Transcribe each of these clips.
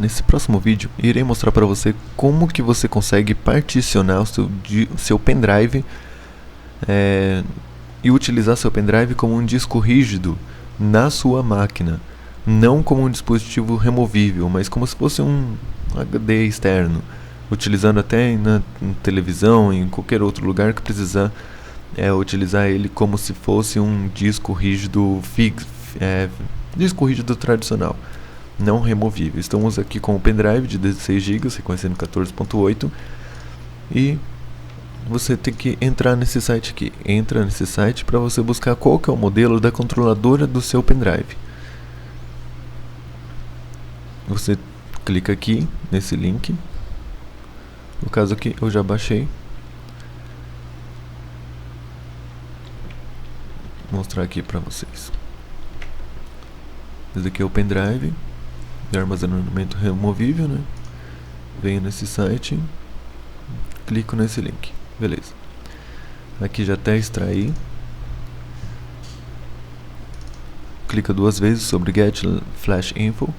Nesse próximo vídeo, irei mostrar para você como que você consegue particionar o seu pendrive e utilizar seu pendrive como um disco rígido na sua máquina. Não como um dispositivo removível, mas como se fosse um HD externo, utilizando até na televisão, em qualquer outro lugar que precisar utilizar ele como se fosse um disco rígido disco rígido tradicional, não removível. Estamos aqui com o pendrive de 16 GB, reconhecendo 14.8, e você tem que entrar nesse site aqui. Entra nesse site para você buscar qual que é o modelo da controladora do seu pendrive. Você clica aqui nesse link. No caso aqui eu já baixei. Vou mostrar aqui para vocês. Esse aqui é o pendrive de armazenamento removível, né? Venho nesse site, clico nesse link, beleza. Aqui já até extraí. Clica duas vezes sobre Get Flash Info.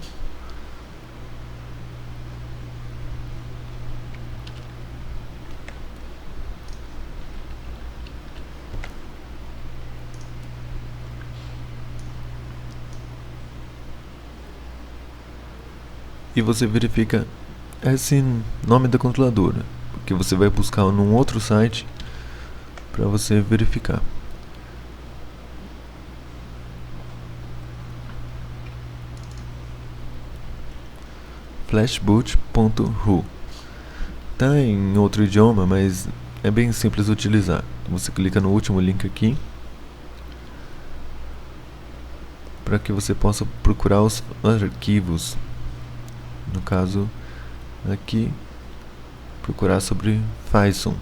E você verifica esse nome da controladora, porque você vai buscar num outro site para você verificar. Flashboot.ru. Tá em outro idioma, mas é bem simples de utilizar. Você clica no último link aqui para que você possa procurar os arquivos. No caso aqui, procurar sobre Python.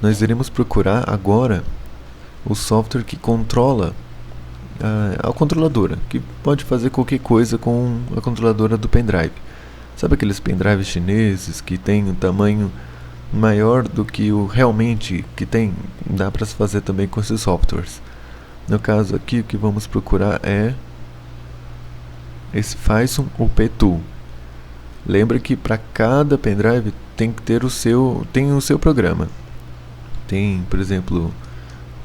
Nós iremos procurar agora o software que controla a controladora, que pode fazer qualquer coisa com a controladora do pendrive. Sabe aqueles pendrives chineses que tem um tamanho maior do que o realmente que tem? Dá para se fazer também com esses softwares. No caso aqui, o que vamos procurar é esse Python UP-Tool. Lembra que para cada pendrive tem que ter o seu programa. Tem, por exemplo,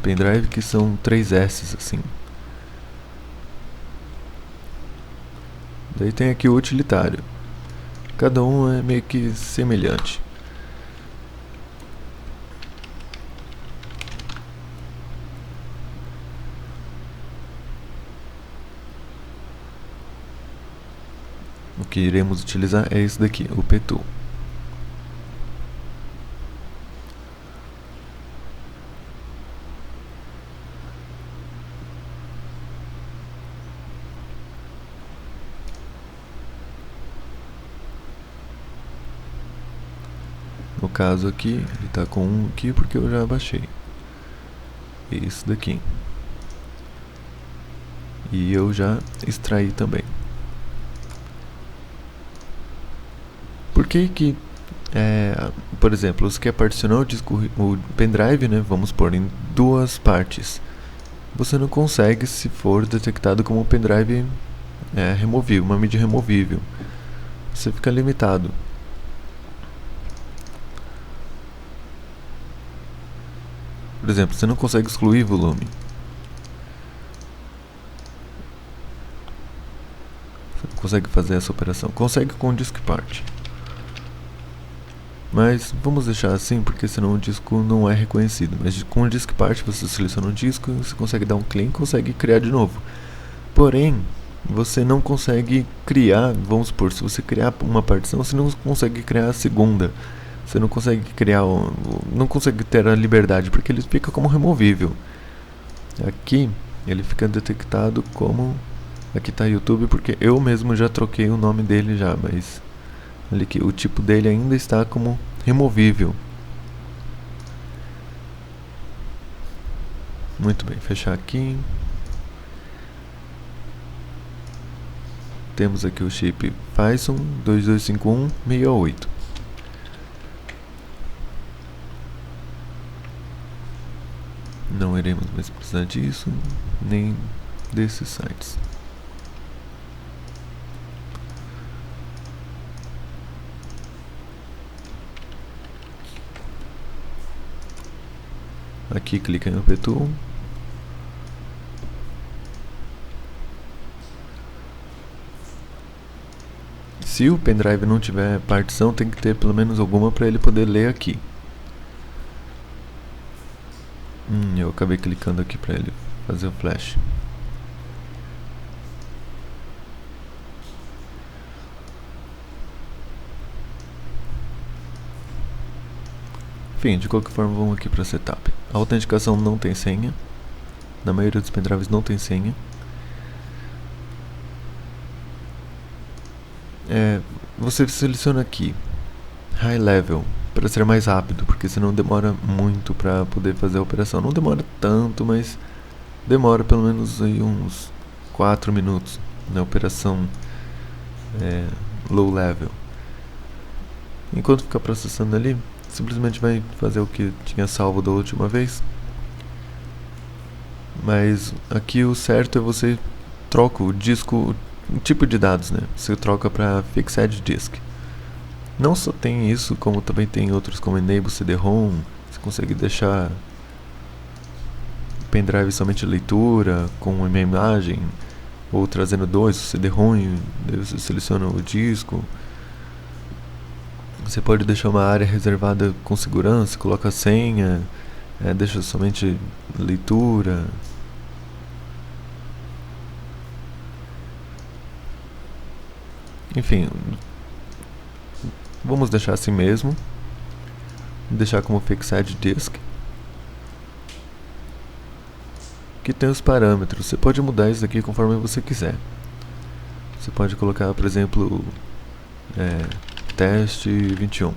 pendrive que são 3S assim. Daí tem aqui o utilitário. Cada um é meio que semelhante. O que iremos utilizar é esse daqui, o UP-Tool. No caso aqui, ele está com um aqui porque eu já baixei. Esse daqui. E eu já extraí também. Por que por exemplo, você quer particionar o pendrive, né? Vamos pôr em duas partes. Você não consegue se for detectado como um pendrive removível, uma mídia removível. Você fica limitado. Por exemplo, você não consegue excluir volume. Você não consegue fazer essa operação. Consegue com o DiskPart. Mas vamos deixar assim, porque senão o disco não é reconhecido. Mas com o DiskPart você seleciona o disco, você consegue dar um clique e consegue criar de novo. Porém, você não consegue criar, vamos supor, se você criar uma partição, você não consegue criar a segunda. Você não consegue criar, não consegue ter a liberdade, porque ele fica como removível. Aqui, ele fica detectado como... Aqui está YouTube, porque eu mesmo já troquei o nome dele já, mas... Olha aqui, o tipo dele ainda está como removível. Muito bem, fechar aqui. Temos aqui o chip Python 225168. Não iremos mais precisar disso, nem desses sites. Aqui clica em OpenTool. Se o pendrive não tiver partição, tem que ter pelo menos alguma para ele poder ler aqui. Eu acabei clicando aqui para ele fazer o flash. Enfim, de qualquer forma, vamos aqui para setup. A autenticação não tem senha. Na maioria dos pendrives não tem senha. Você seleciona aqui High Level para ser mais rápido, porque senão demora muito para poder fazer a operação. Não demora tanto, mas demora pelo menos aí uns 4 minutos na operação Low Level. Enquanto fica processando ali, simplesmente vai fazer o que tinha salvo da última vez. Mas aqui o certo é você troca o disco, o tipo de dados, né? Você troca para Fixed Disk. Não só tem isso, como também tem outros como Enable CD-ROM. Você consegue deixar o pendrive somente leitura com uma imagem, ou trazendo dois, o CD-ROM, daí você seleciona o disco. Você pode deixar uma área reservada com segurança, coloca a senha, deixa somente leitura. Enfim, vamos deixar assim mesmo. Deixar como Fixed Disk. Aqui tem os parâmetros. Você pode mudar isso aqui conforme você quiser. Você pode colocar, por exemplo, teste 21.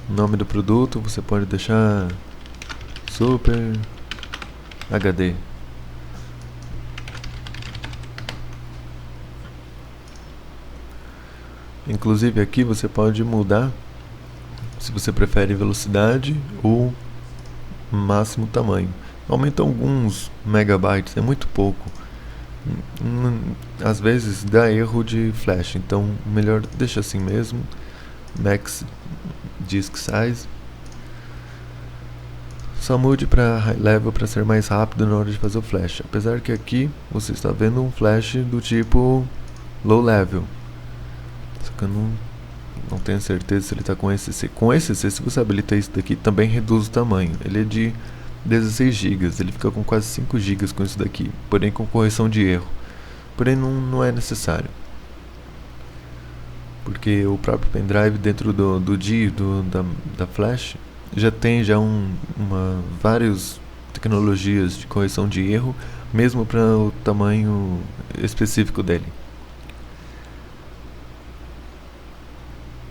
O nome do produto você pode deixar Super HD. Inclusive aqui você pode mudar se você prefere velocidade ou máximo tamanho. Aumenta alguns megabytes, é muito pouco. Às vezes dá erro de flash, então melhor deixa assim mesmo. Max Disk Size. Só mude para High Level para ser mais rápido na hora de fazer o flash. Apesar que aqui você está vendo um flash do tipo Low Level. Só que eu não tenho certeza se ele está com ECC. Com ECC, se você habilita isso daqui, também reduz o tamanho. Ele é de 16 GB, ele fica com quase 5 GB com isso daqui, porém com correção de erro. Porém não é necessário, porque o próprio pendrive dentro do DI, da flash, já tem várias tecnologias de correção de erro, mesmo para o tamanho específico dele.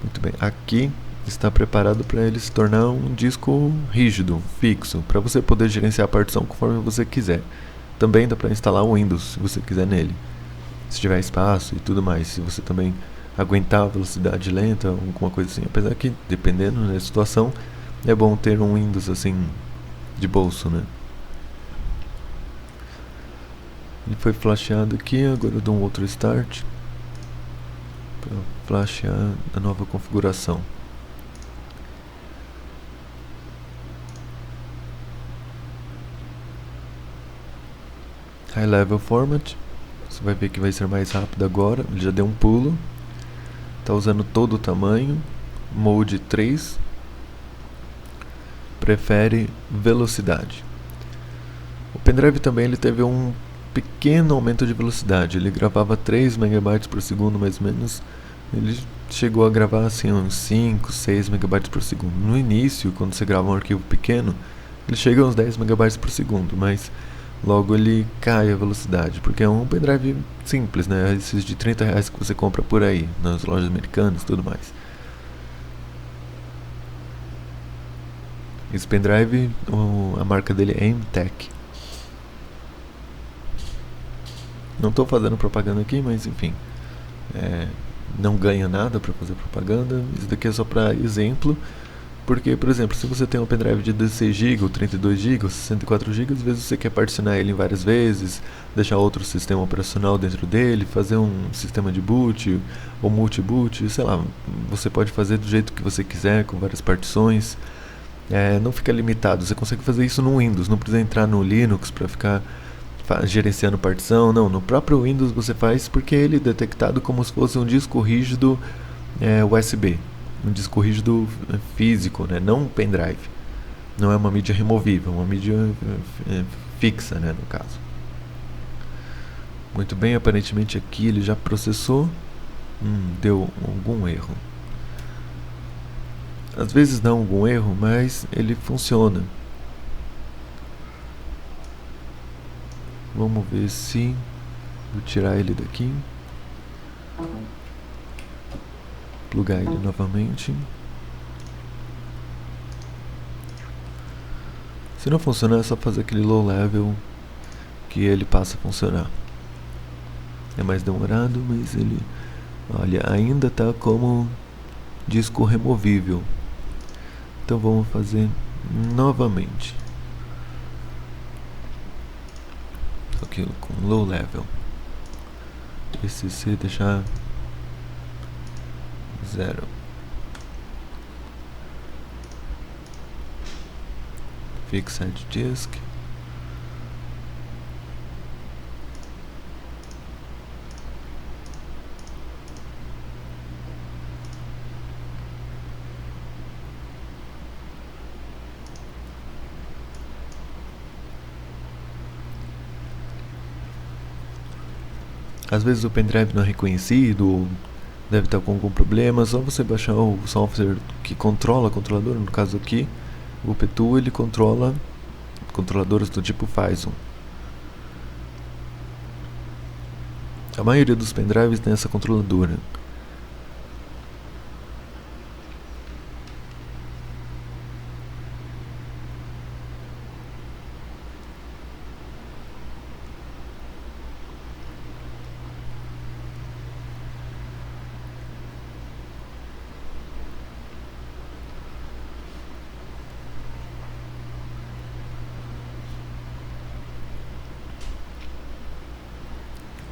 Muito bem, aqui está preparado para ele se tornar um disco rígido, fixo, para você poder gerenciar a partição conforme você quiser. Também dá para instalar o Windows, se você quiser nele, se tiver espaço e tudo mais, se você também aguentar a velocidade lenta, alguma coisa assim. Apesar que, dependendo da situação, é bom ter um Windows assim, de bolso, né? Ele foi flasheado aqui, agora eu dou um outro start para flashear a nova configuração. High Level Format, você vai ver que vai ser mais rápido agora, ele já deu um pulo, está usando todo o tamanho. Mode 3, prefere velocidade. O pendrive também ele teve um pequeno aumento de velocidade, ele gravava 3 MB por segundo mais ou menos, ele chegou a gravar assim uns 5, 6 MB por segundo. No início, quando você grava um arquivo pequeno, ele chega a uns 10 MB por segundo, mas logo ele cai a velocidade, porque é um pendrive simples, né? Esses de R$30 que você compra por aí, nas lojas americanas e tudo mais. Esse pendrive, a marca dele é MTech. Não estou fazendo propaganda aqui, mas enfim, não ganha nada para fazer propaganda. Isso daqui é só para exemplo. Porque, por exemplo, se você tem um pendrive de 16 GB, ou 32 GB, ou 64 GB, às vezes você quer particionar ele em várias vezes, deixar outro sistema operacional dentro dele, fazer um sistema de boot ou multi-boot, sei lá, você pode fazer do jeito que você quiser, com várias partições. Não fica limitado, você consegue fazer isso no Windows, não precisa entrar no Linux para ficar gerenciando partição, não, no próprio Windows você faz porque ele é detectado como se fosse um disco rígido USB, um disco rígido físico, né? Não um pendrive. Não é uma mídia removível, é uma mídia fixa, né, no caso. Muito bem, aparentemente aqui ele já processou. Deu algum erro. Às vezes dá algum erro, mas ele funciona. Vamos ver se... Vou tirar ele daqui. Plugar ele novamente. Se não funcionar, é só fazer aquele low level que ele passa a funcionar. É mais demorado, mas ele... Olha, ainda está como disco removível. Então vamos fazer novamente. Aqui com low level. Esse C deixar 0. Fixed disk. Às vezes o pendrive não é reconhecido, deve estar com algum problema, é só você baixar o software que controla o controlador, no caso aqui, o P2 ele controla controladores do tipo Phison. A maioria dos pendrives tem essa controladora.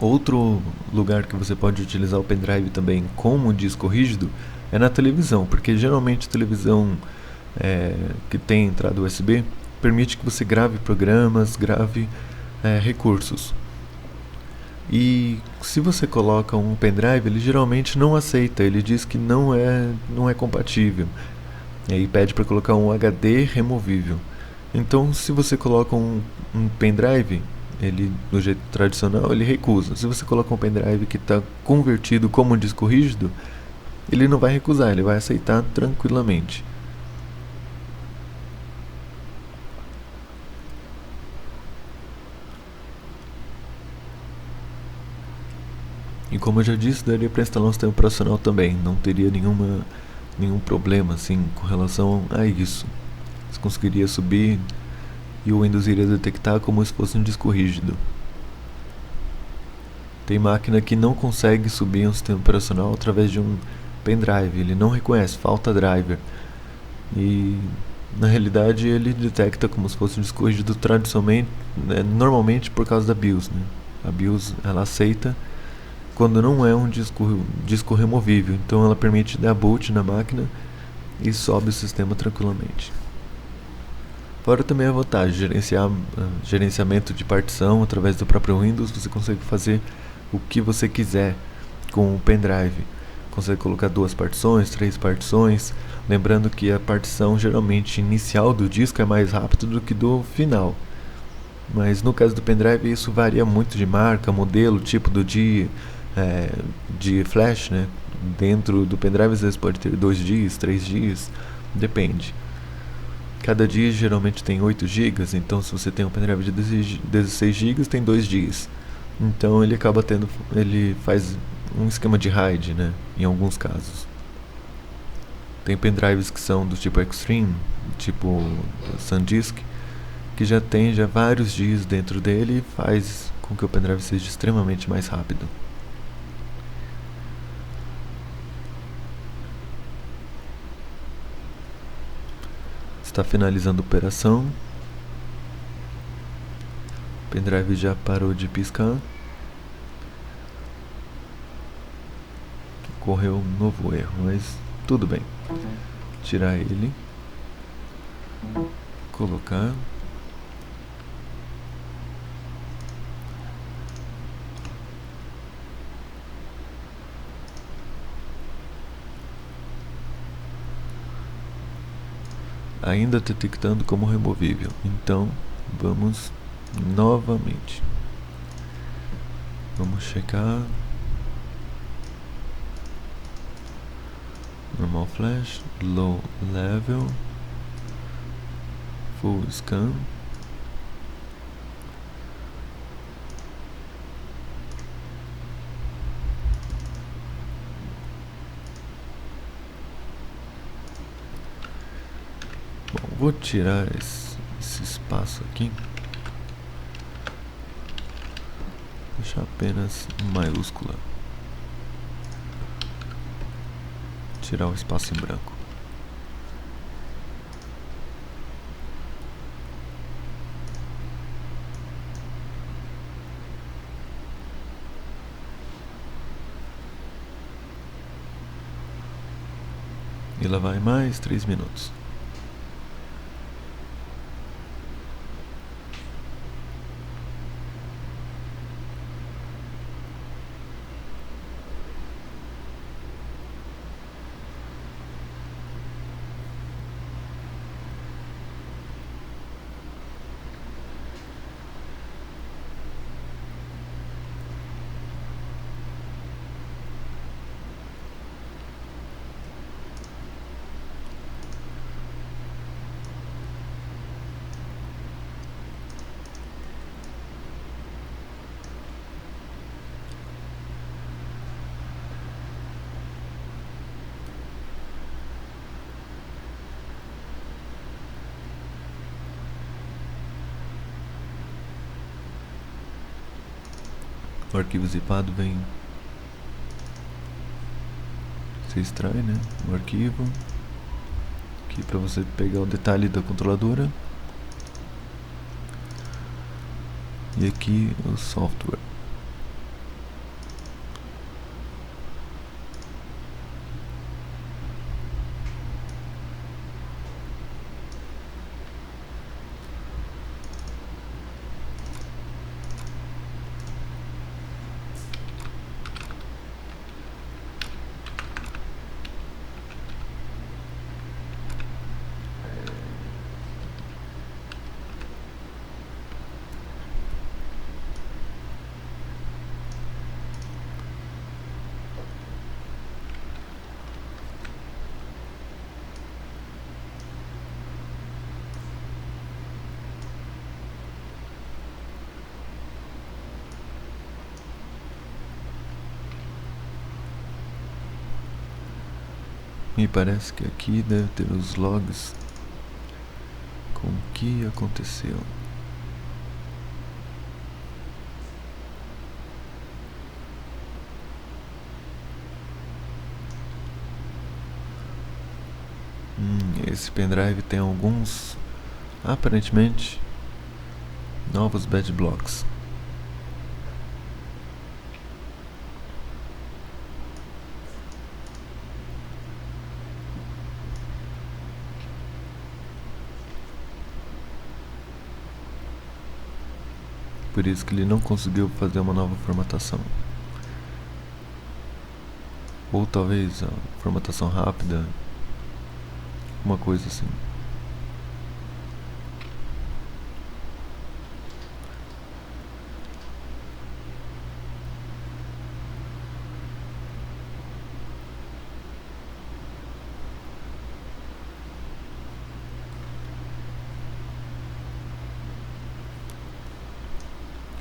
Outro lugar que você pode utilizar o pendrive também como disco rígido é na televisão, porque geralmente a televisão que tem entrada USB permite que você grave programas, grave recursos. E se você coloca um pendrive, ele geralmente não aceita, ele diz que não é compatível. E aí pede para colocar um HD removível. Então, se você coloca um pendrive, ele do jeito tradicional, ele recusa. Se você coloca um pendrive que está convertido como um disco rígido, ele não vai recusar, ele vai aceitar tranquilamente. E como eu já disse, daria para instalar um sistema operacional também, não teria nenhum problema assim com relação a isso. Você conseguiria subir e o Windows iria detectar como se fosse um disco rígido. Tem máquina que não consegue subir um sistema operacional através de um pendrive, ele não reconhece, falta driver. E na realidade ele detecta como se fosse um disco rígido tradicionalmente, normalmente por causa da BIOS, né? A BIOS ela aceita quando não é um disco removível, então ela permite dar boot na máquina e sobe o sistema tranquilamente. Fora também a vantagem de gerenciamento de partição através do próprio Windows, você consegue fazer o que você quiser com o pendrive. Consegue colocar 2 partições, 3 partições, lembrando que a partição geralmente inicial do disco é mais rápida do que do final. Mas no caso do pendrive isso varia muito de marca, modelo, tipo de flash, né? Dentro do pendrive às vezes pode ter 2 GB, 3 GB, depende. Cada dia geralmente tem 8 GB, então se você tem um pendrive de 16 GB tem 2 GB. Então ele faz um esquema de RAID, né? Em alguns casos. Tem pendrives que são do tipo Extreme, tipo SanDisk, que já tem vários gigas dentro dele e faz com que o pendrive seja extremamente mais rápido. Está finalizando a operação. O pendrive já parou de piscar. Ocorreu um novo erro, mas tudo bem. Tirar ele. Colocar. Ainda detectando como removível. Então, vamos novamente. Vamos checar. Normal flash, low level, full scan. Bom, vou tirar esse espaço aqui. Deixar apenas maiúscula. Tirar o espaço em branco. E lá vai mais 3 minutos. O arquivo zipado vem. Você extrai, né? O arquivo. Aqui para você pegar o detalhe da controladora. E aqui o software. Me parece que aqui deve ter os logs com o que aconteceu. Esse pendrive tem alguns, aparentemente, novos bad blocks. Por isso que ele não conseguiu fazer uma nova formatação. Ou talvez a formatação rápida, uma coisa assim.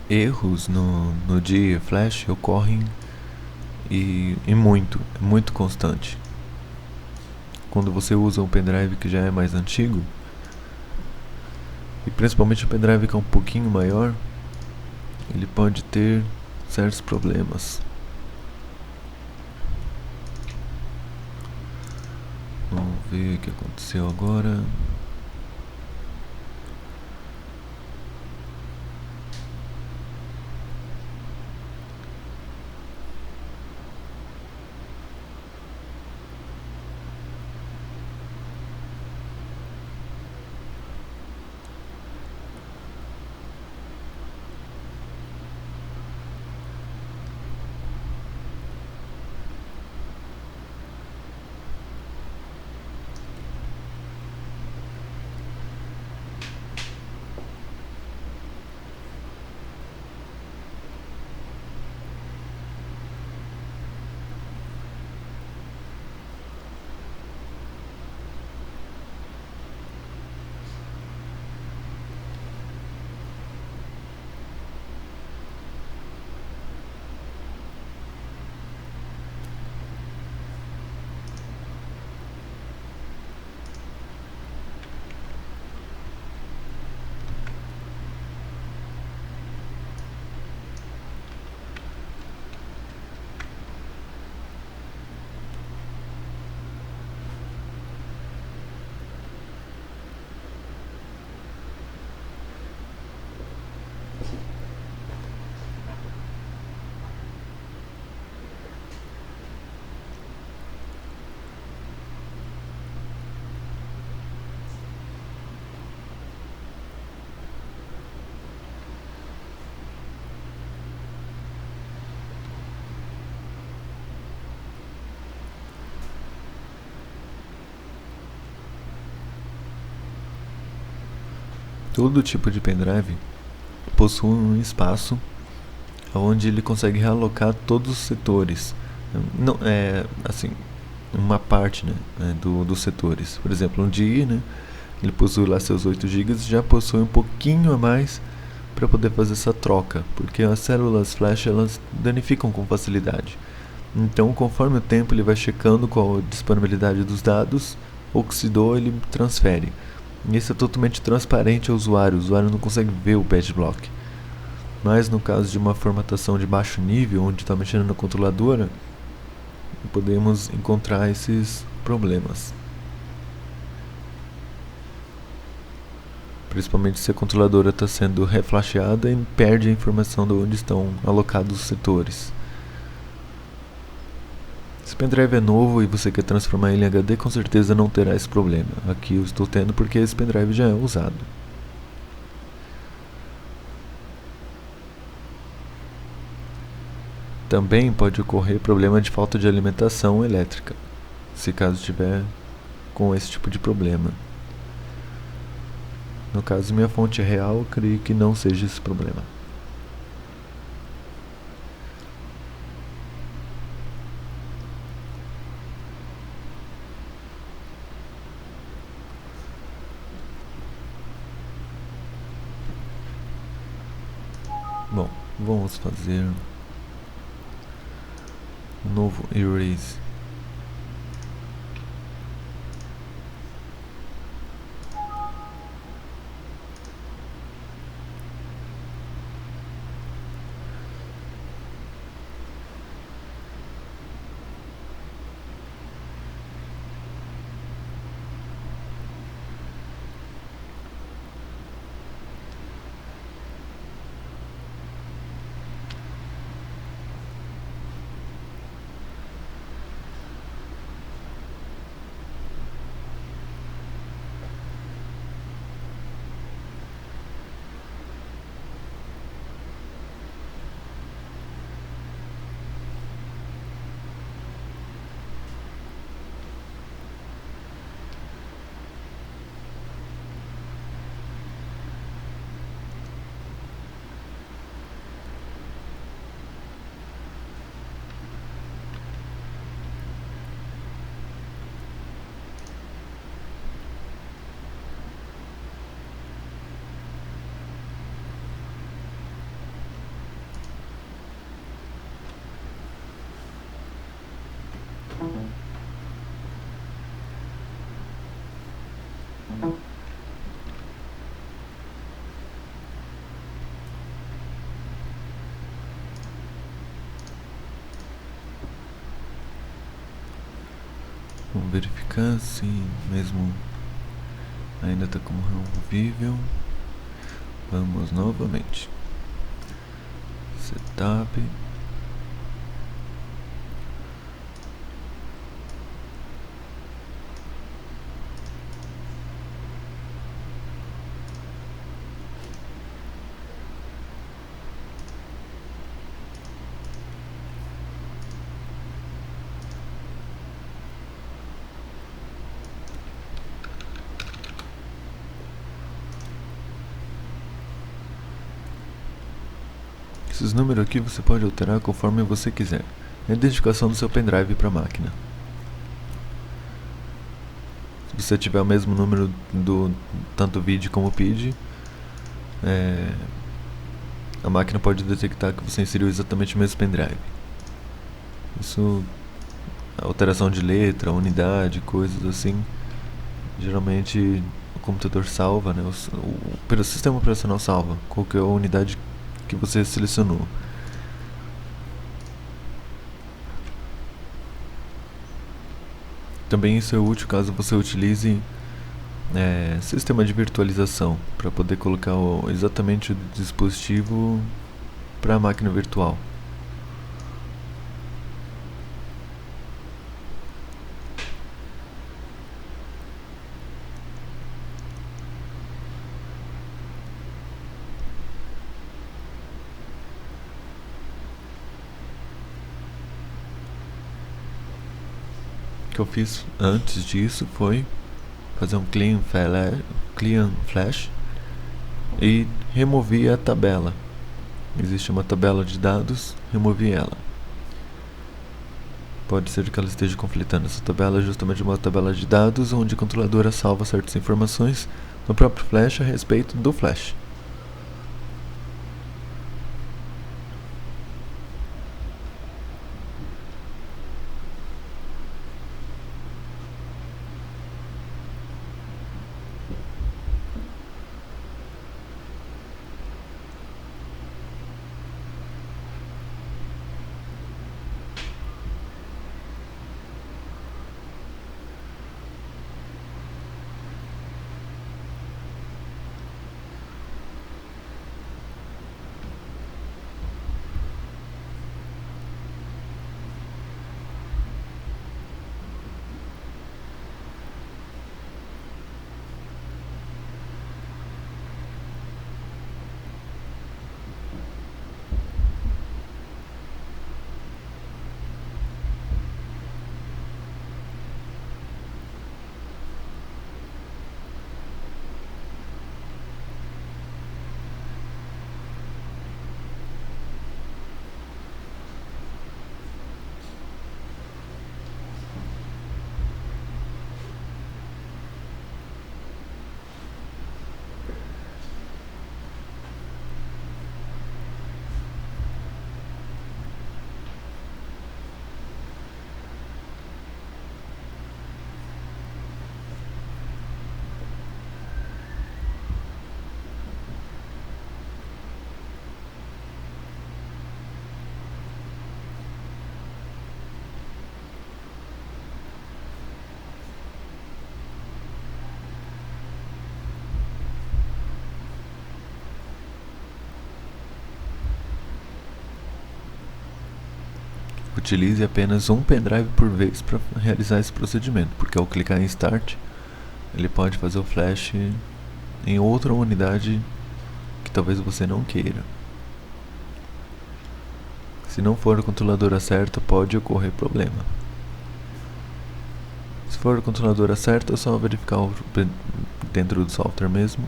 Erros no dia flash ocorrem e muito constante. Quando você usa um pendrive que já é mais antigo, e principalmente o pendrive que é um pouquinho maior, ele pode ter certos problemas. Vamos ver o que aconteceu agora. Todo tipo de pendrive possui um espaço onde ele consegue realocar todos os setores. Não é assim, uma parte, né, dos setores. Por exemplo, um DI, né, ele possui lá seus 8 gigas, já possui um pouquinho a mais para poder fazer essa troca, porque as células flash elas danificam com facilidade. Então, conforme o tempo ele vai checando com a disponibilidade dos dados, oxidou, ele transfere. E isso é totalmente transparente ao usuário, o usuário não consegue ver o patch block. Mas no caso de uma formatação de baixo nível, onde está mexendo na controladora, podemos encontrar esses problemas. Principalmente se a controladora está sendo reflasheada e perde a informação de onde estão alocados os setores. Se o pendrive é novo e você quer transformar ele em HD, com certeza não terá esse problema. Aqui eu estou tendo porque esse pendrive já é usado. Também pode ocorrer problema de falta de alimentação elétrica, se caso estiver com esse tipo de problema. No caso, minha fonte é real, eu creio que não seja esse problema. Bom, vamos fazer um novo erase. Vamos verificar se mesmo ainda está como removível. Vamos novamente. Setup. Esses números aqui você pode alterar conforme você quiser. É a identificação do seu pendrive para a máquina. Se você tiver o mesmo número do tanto VID como PID, a máquina pode detectar que você inseriu exatamente o mesmo pendrive. Isso, alteração de letra, unidade, coisas assim, geralmente o computador salva, né? O sistema operacional salva qualquer unidade que você selecionou. Também isso é útil caso você utilize sistema de virtualização para poder colocar exatamente o dispositivo para a máquina virtual. O que eu fiz antes disso foi fazer um clean flash e removi a tabela. Existe uma tabela de dados, removi ela. Pode ser que ela esteja conflitando. Essa tabela é justamente uma tabela de dados onde a controladora salva certas informações no próprio flash a respeito do flash. Utilize apenas um pendrive por vez para realizar esse procedimento, porque ao clicar em Start, ele pode fazer o flash em outra unidade que talvez você não queira. Se não for a controladora certa, pode ocorrer problema. Se for a controladora certa, é só verificar dentro do software mesmo.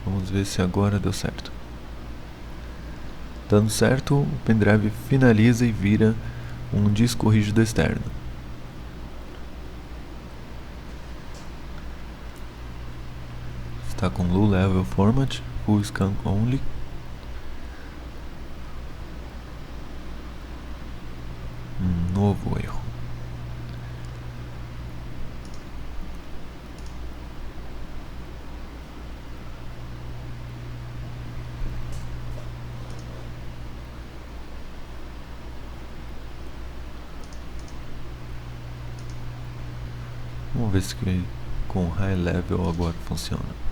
Vamos ver se agora deu certo. Dando certo, o pendrive finaliza e vira um disco rígido externo. Está com Low Level Format, Full Scan Only. Novo erro. Vamos ver se com High Level agora funciona.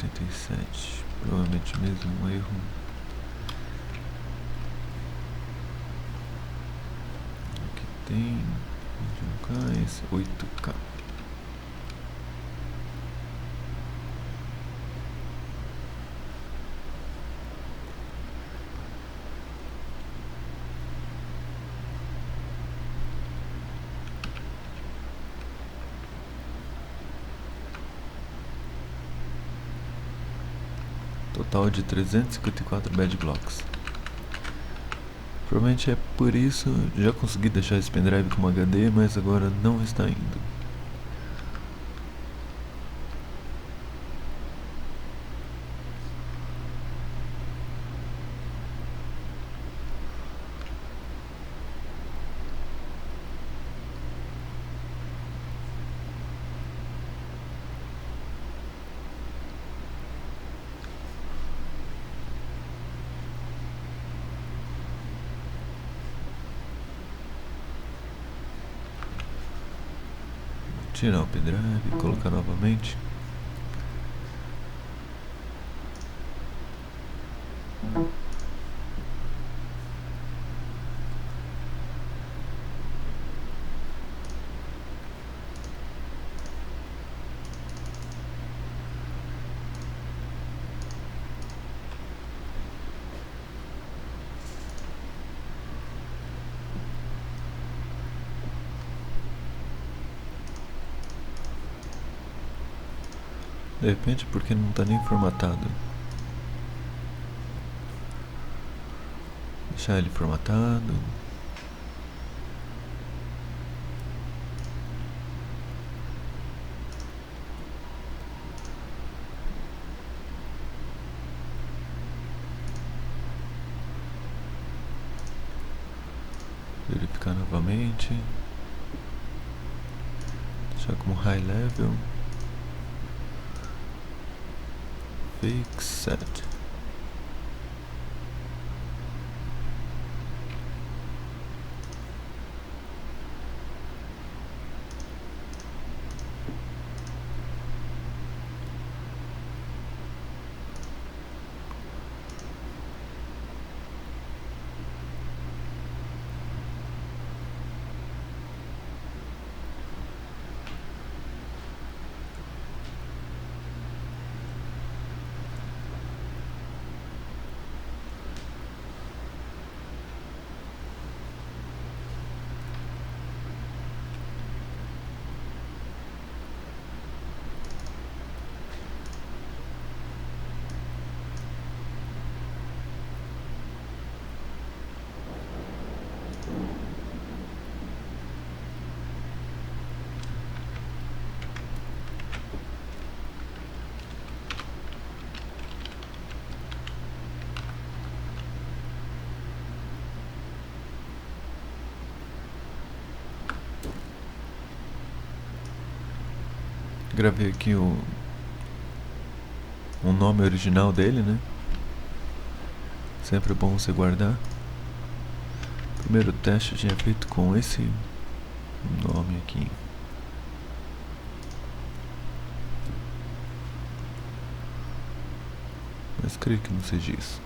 87. Provavelmente mesmo um erro. Aqui tem 21K, esse 8K. Total de 354 bad blocks. Provavelmente é por isso. Já consegui deixar esse pendrive como HD, mas agora não está indo. Tirar o pendrive e colocar novamente. De repente, porque não está nem formatado. Deixar ele formatado. Verificar novamente. Deixar como high level. Fix set. Gravei aqui o nome original dele, né? Sempre é bom você guardar. Primeiro teste eu tinha feito com esse nome aqui. Mas creio que não seja isso.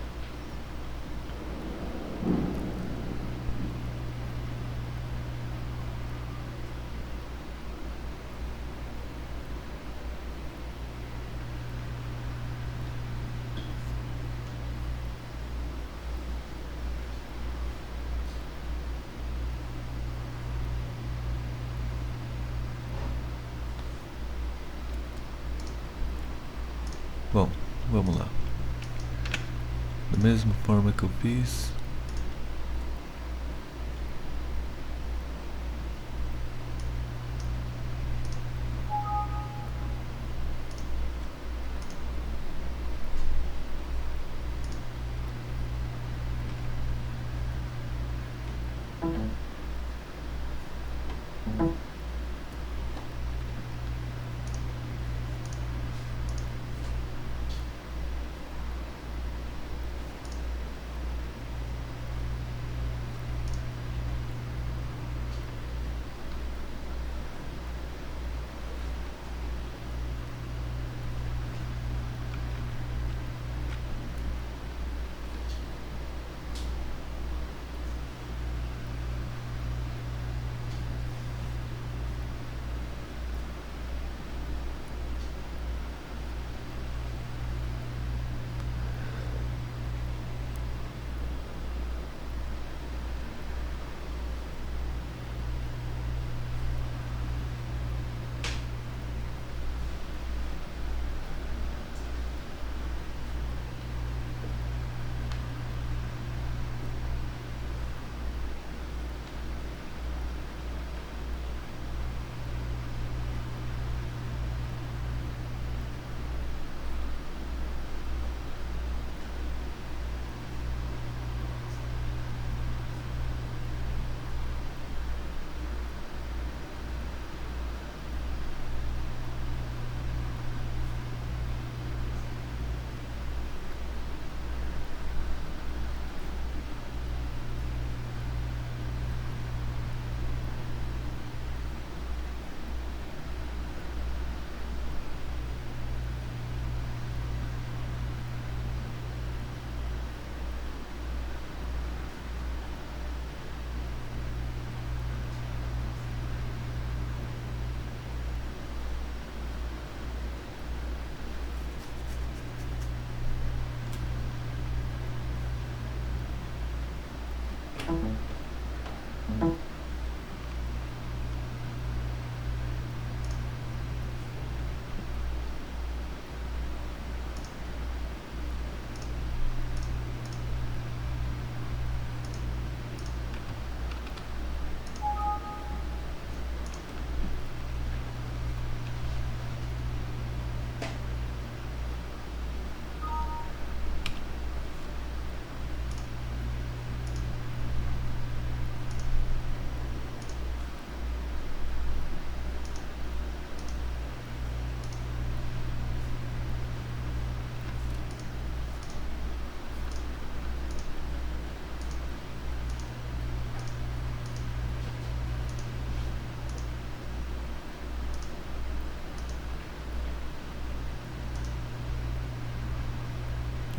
Bom, vamos lá. Da mesma forma que eu fiz.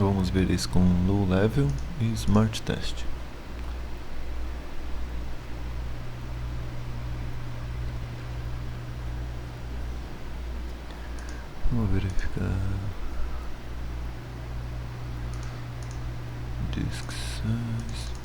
Vamos ver isso com Low Level e Smart Test. Vamos verificar Disk Size.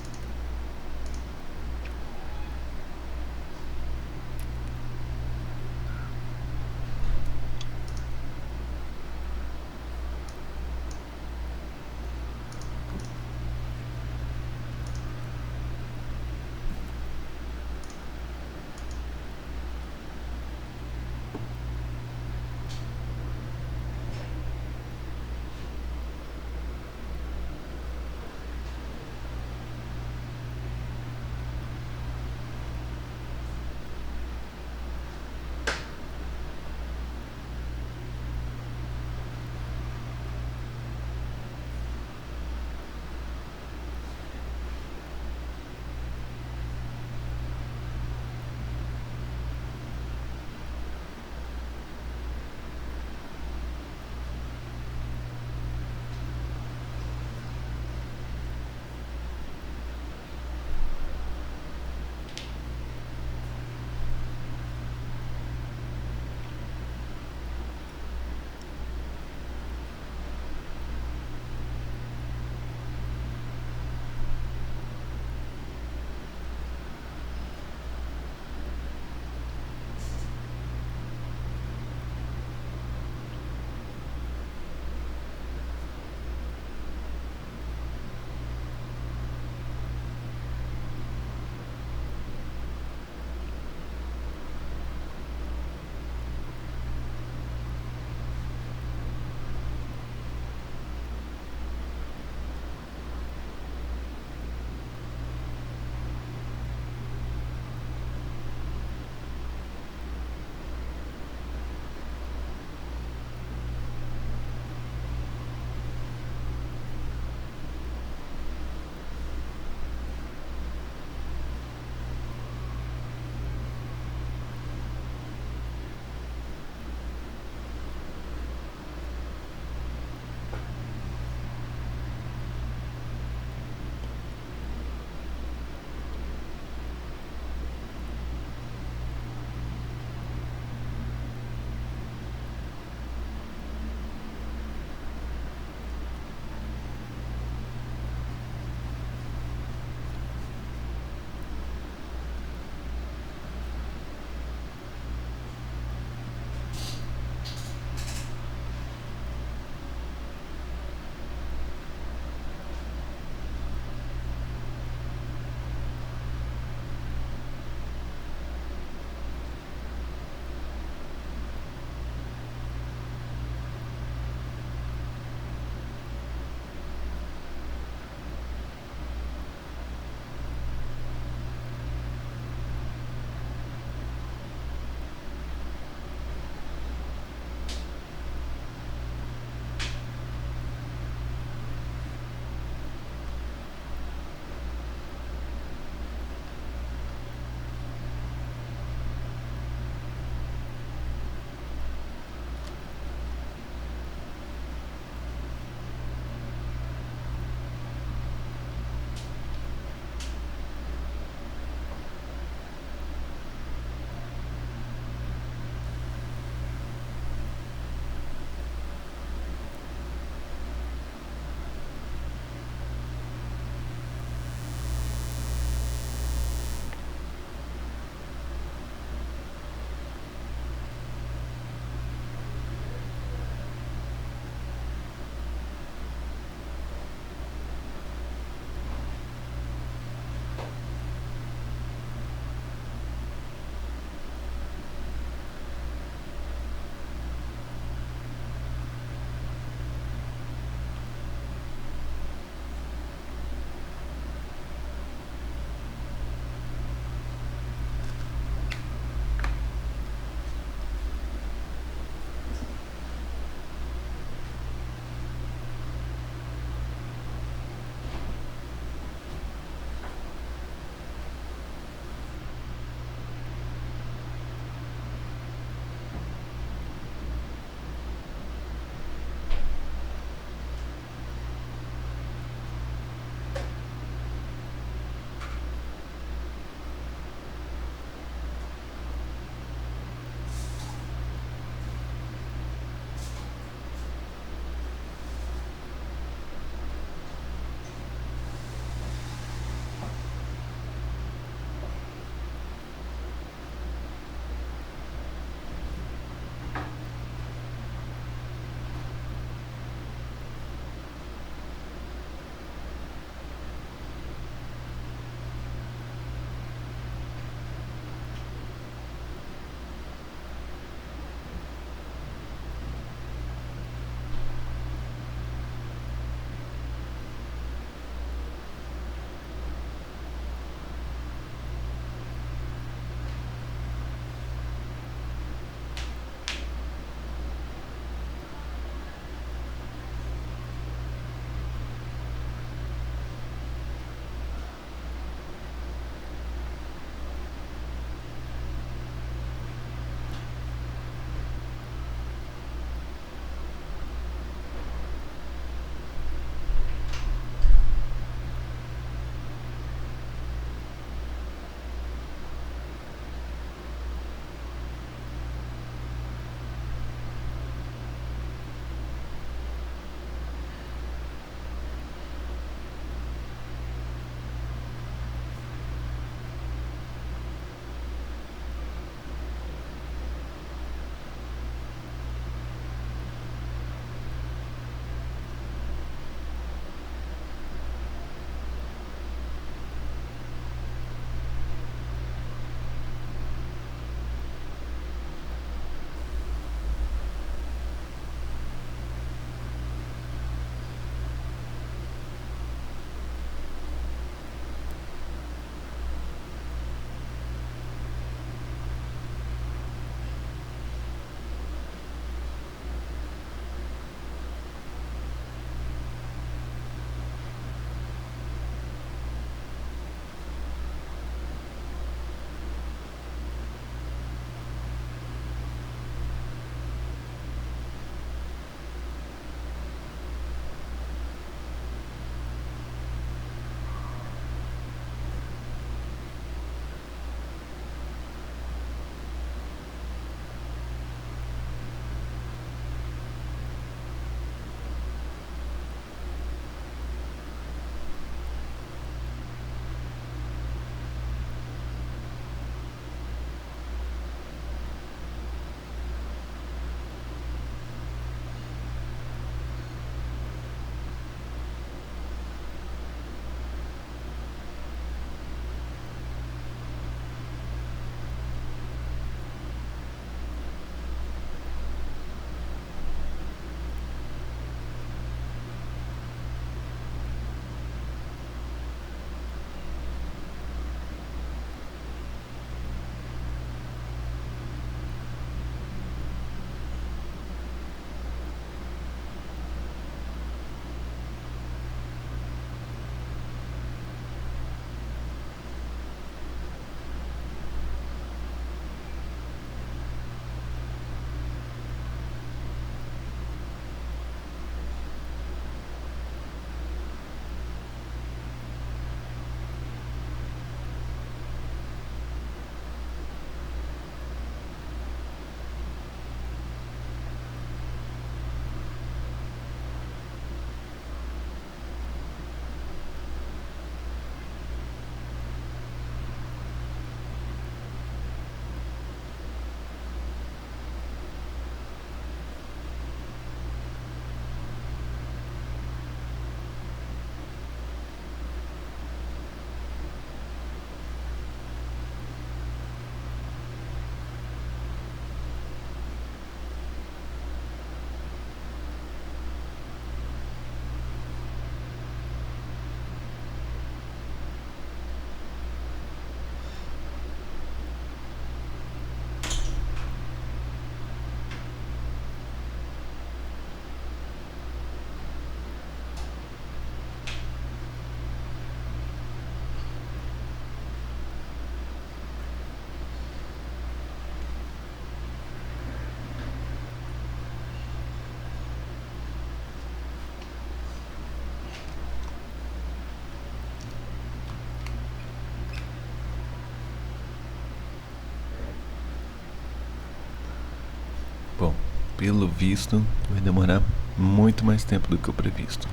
Bom, pelo visto, vai demorar muito mais tempo do que o previsto.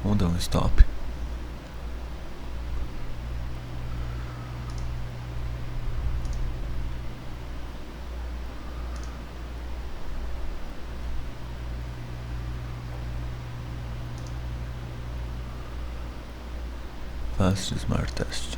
Vamos dar um stop. Fast Smart Test.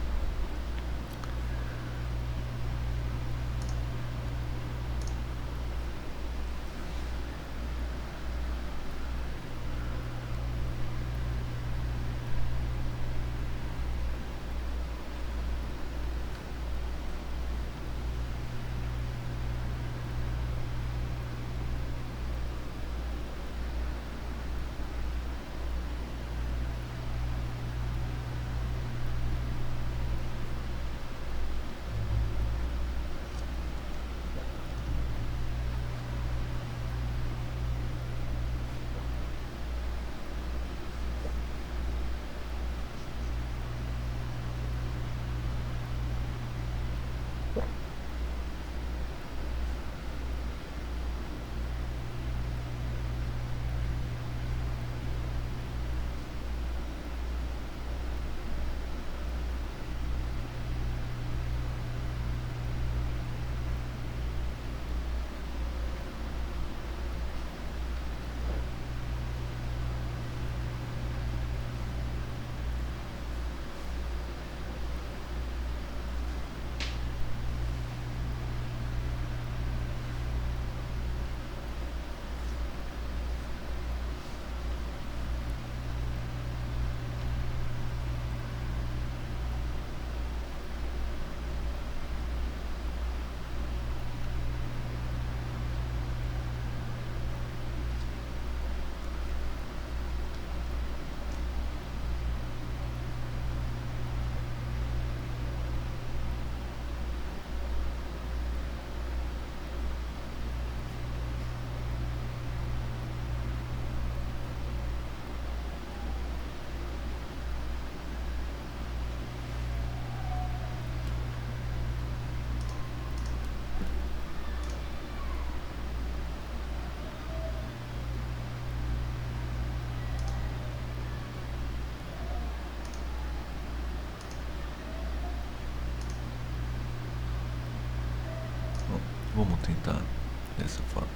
Vamos tentar dessa forma.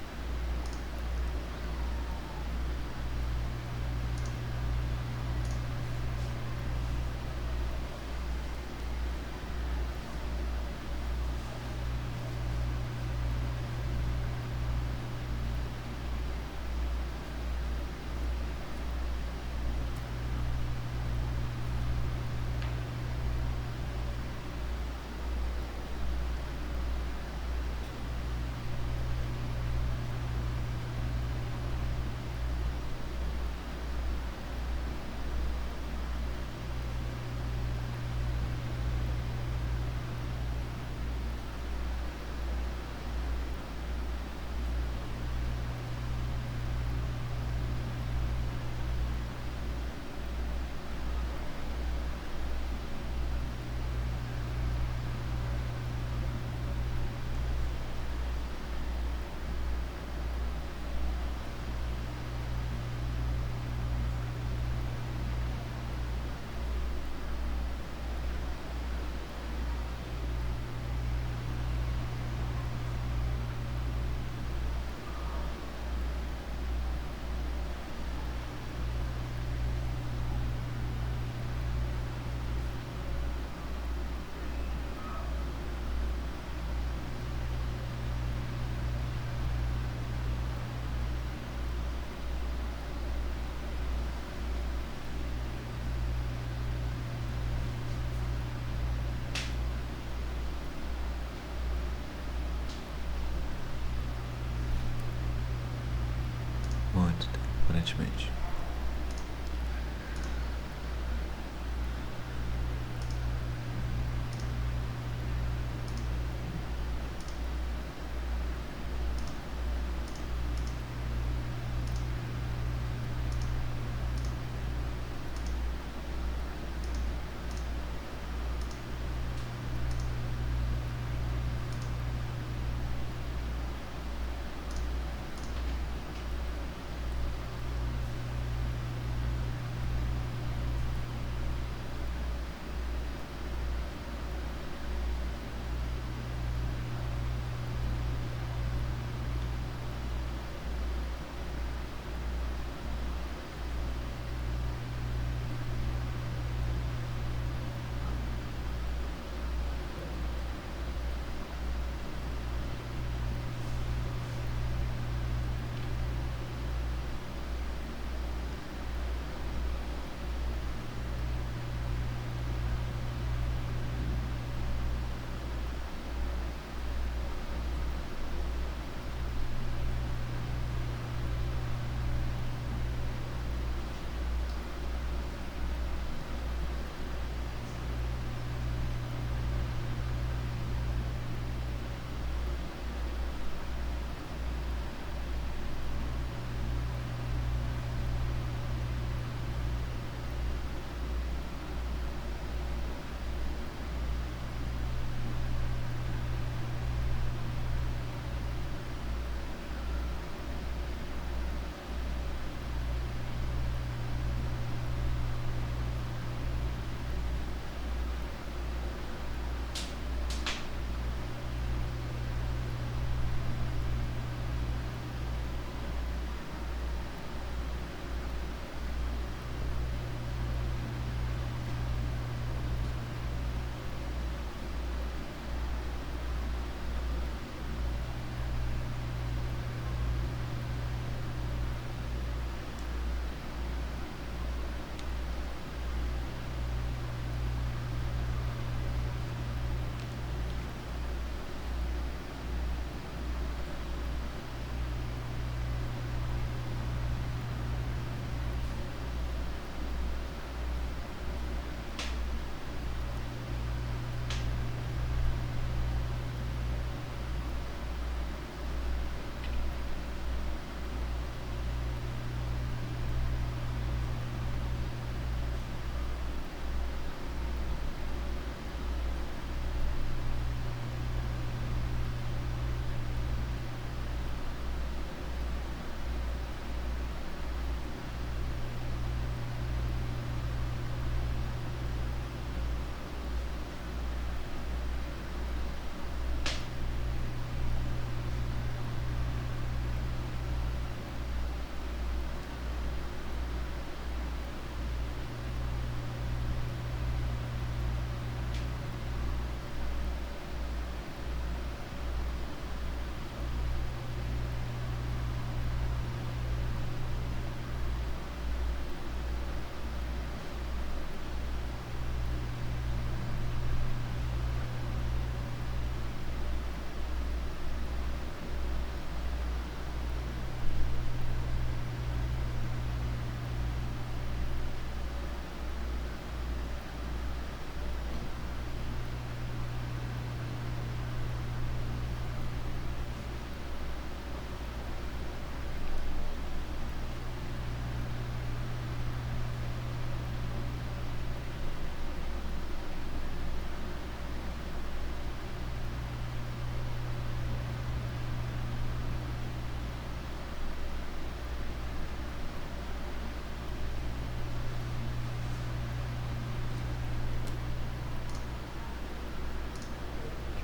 Muito tempo, aparentemente.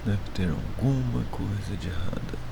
Deve ter alguma coisa de errada.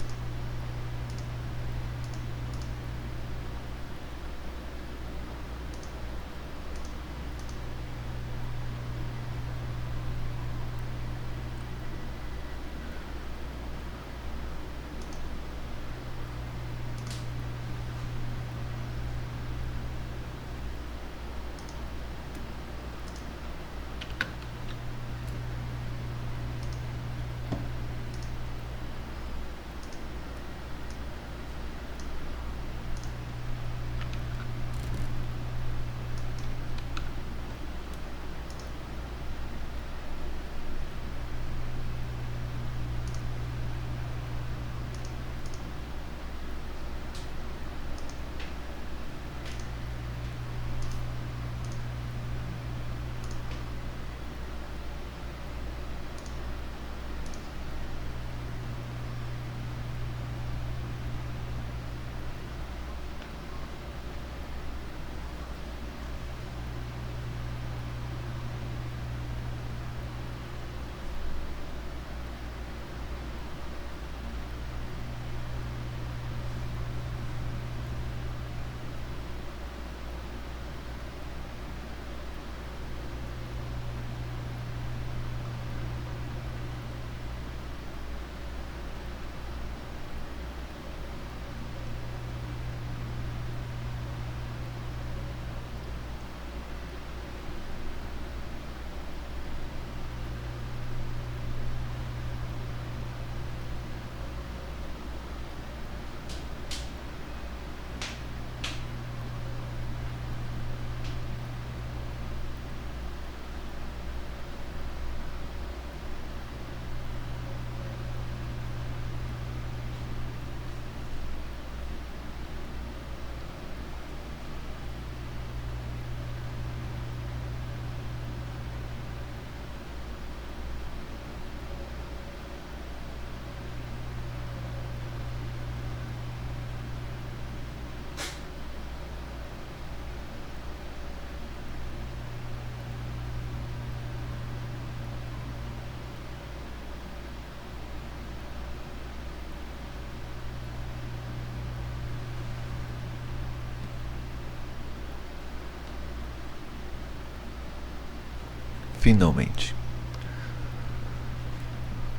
Finalmente.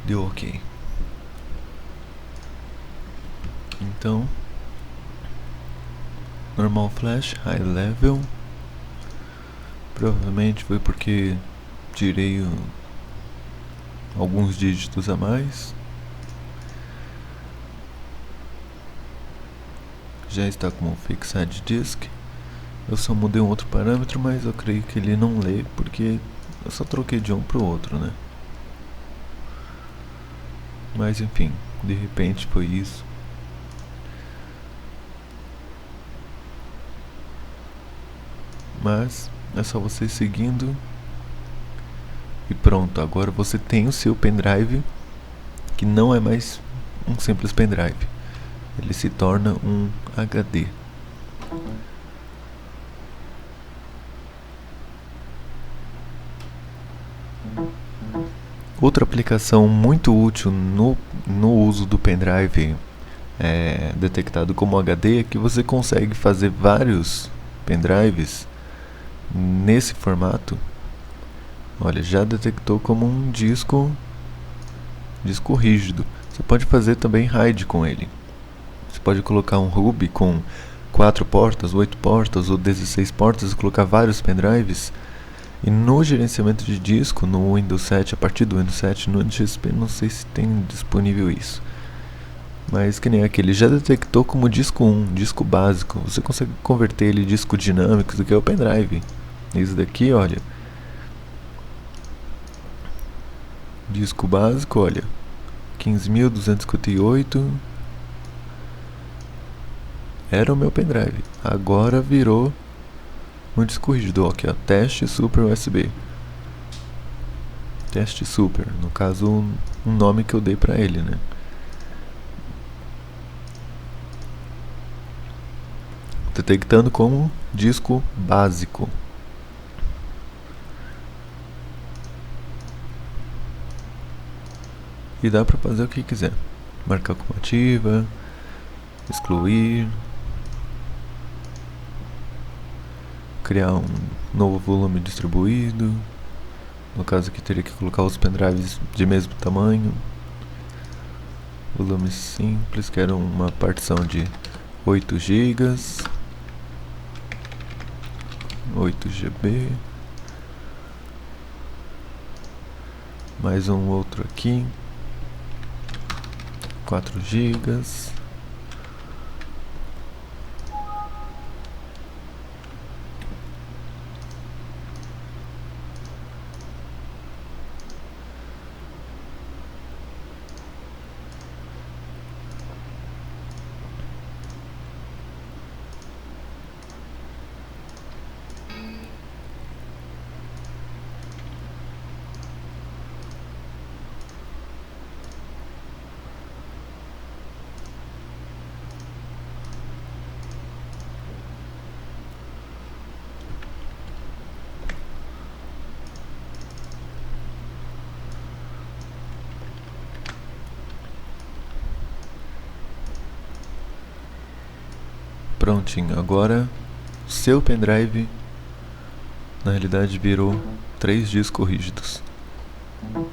Deu ok. Então, normal flash, high level. Provavelmente foi porque tirei alguns dígitos a mais. Já está como fixed disk. Eu só mudei um outro parâmetro, mas eu creio que ele não lê porque eu só troquei de um para o outro, né? Mas enfim, de repente foi isso. Mas é só você seguindo e pronto. Agora você tem o seu pendrive, que não é mais um simples pendrive. Ele se torna um HD. Outra aplicação muito útil no uso do pendrive detectado como HD é que você consegue fazer vários pendrives nesse formato. Olha, já detectou como um disco rígido. Você pode fazer também RAID com ele. Você pode colocar um hub com 4 portas, 8 portas ou 16 portas e colocar vários pendrives. E no gerenciamento de disco, no Windows 7, a partir do Windows 7, no XP, não sei se tem disponível isso. Mas que nem aquele, já detectou como disco 1, disco básico. Você consegue converter ele em disco dinâmico, do que é o pendrive. Isso daqui, olha. Disco básico, olha. 15.258. Era o meu pendrive. Agora virou um disco rígido, aqui ó, teste super USB. Teste super, no caso um nome que eu dei pra ele, né? Detectando como disco básico. E dá pra fazer o que quiser. Marcar como ativa, excluir, criar um novo volume distribuído. No caso aqui teria que colocar os pendrives de mesmo tamanho. Volume simples, quero uma partição de 8 GB, 8 GB. Mais um outro aqui, 4 GB. Prontinho, agora seu pendrive na realidade virou 3 discos rígidos. Vou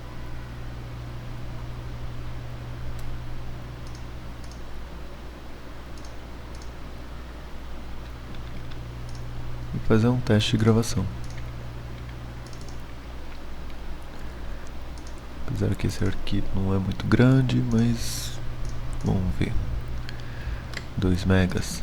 fazer um teste de gravação. Apesar que esse arquivo não é muito grande, mas vamos ver. 2 megas.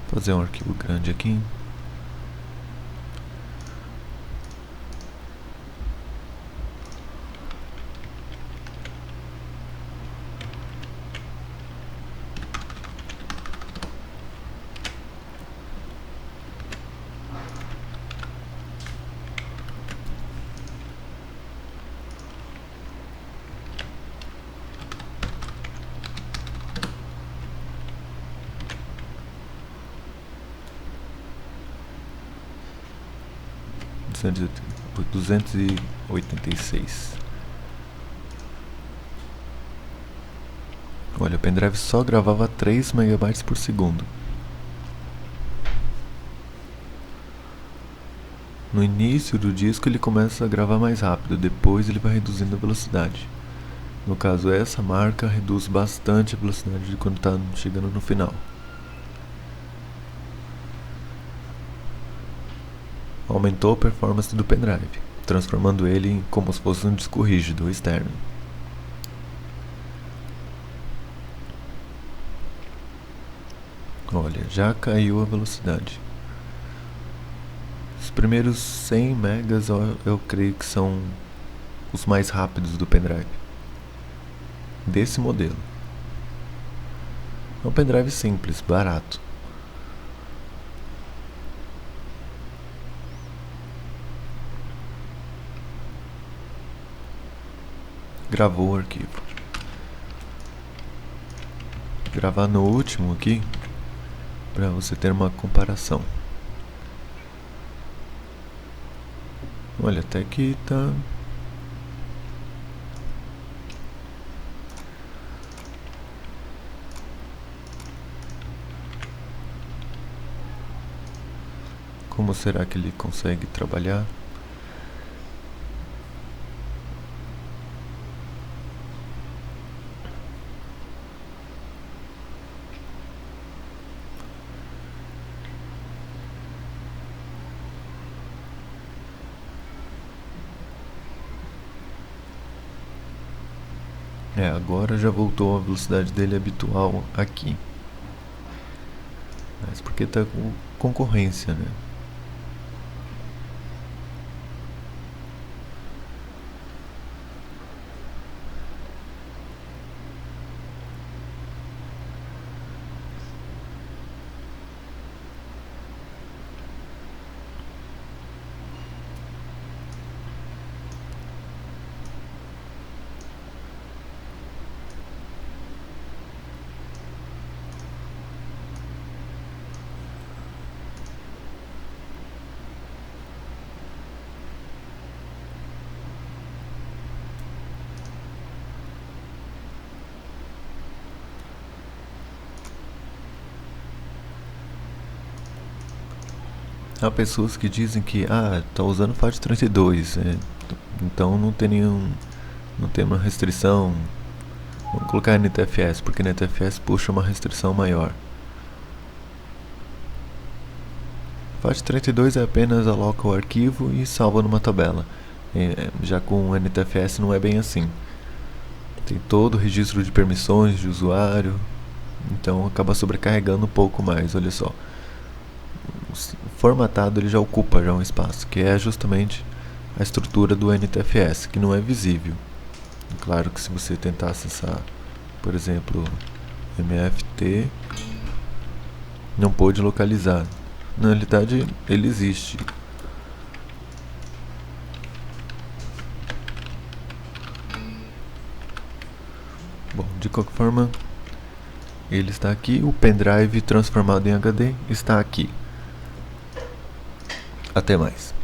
Fazer um arquivo grande aqui. Por 286. Olha, o pendrive só gravava 3 megabytes por segundo. No início do disco ele começa a gravar mais rápido, depois ele vai reduzindo a velocidade. No caso, essa marca reduz bastante a velocidade de quando está chegando no final. Aumentou a performance do pendrive, transformando ele como se fosse um disco rígido externo. Olha, já caiu a velocidade. Os primeiros 100 megas eu creio que são os mais rápidos do pendrive. Desse modelo. É um pendrive simples, barato. Gravou o arquivo. Gravar no último aqui, para você ter uma comparação. Olha, até que tá... Como será que ele consegue trabalhar? Agora já voltou a velocidade dele habitual aqui. Mas porque tá com concorrência, né? Há pessoas que dizem que tá usando FAT32, então não tem uma restrição. Vamos colocar NTFS, porque NTFS puxa uma restrição maior. FAT32 é apenas aloca o arquivo e salva numa tabela. Já com o NTFS não é bem assim. Tem todo o registro de permissões de usuário, então acaba sobrecarregando um pouco mais. Olha só, formatado ele já ocupa um espaço, que é justamente a estrutura do NTFS, que não é visível. Claro que se você tentar acessar, por exemplo, MFT, não pode localizar. Na realidade, ele existe. Bom, de qualquer forma, ele está aqui. O pendrive transformado em HD está aqui. Até mais.